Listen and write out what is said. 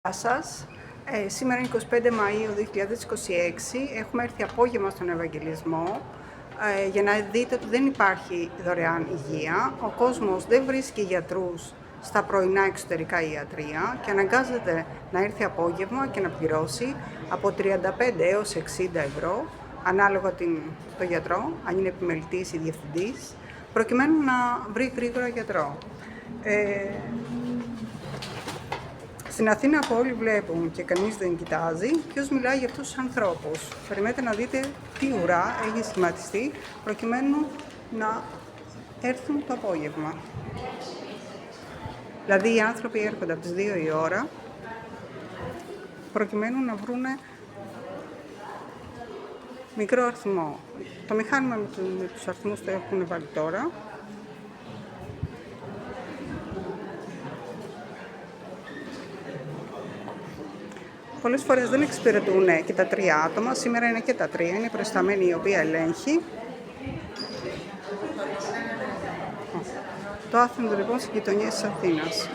Γεια σας. Σήμερα είναι 25 Μαΐου 2026. Έχουμε έρθει απόγευμα στον Ευαγγελισμό για να δείτε ότι δεν υπάρχει δωρεάν υγεία. Ο κόσμος δεν βρίσκει γιατρούς στα πρωινά εξωτερικά ιατρεία και αναγκάζεται να έρθει απόγευμα και να πληρώσει από 35 έως 60 ευρώ, ανάλογα το γιατρό, αν είναι επιμελητής ή διευθυντής, προκειμένου να βρει γρήγορα γιατρό. Στην Αθήνα που όλοι βλέπουν και κανείς δεν κοιτάζει, ποιος μιλάει για αυτούς τους ανθρώπους. Περιμένετε να δείτε τι ουρά έχει σχηματιστεί προκειμένου να έρθουν το απόγευμα. Δηλαδή οι άνθρωποι έρχονται από τις 2 η ώρα προκειμένου να βρούνε μικρό αριθμό. Το μηχάνημα με τους αριθμούς το έχουν βάλει τώρα. Πολλές φορές δεν εξυπηρετούν και τα 3 άτομα, σήμερα είναι και τα 3, είναι η προϊσταμένη η οποία ελέγχει. Το Άθλητο λοιπόν στις γειτονιές της Αθήνας.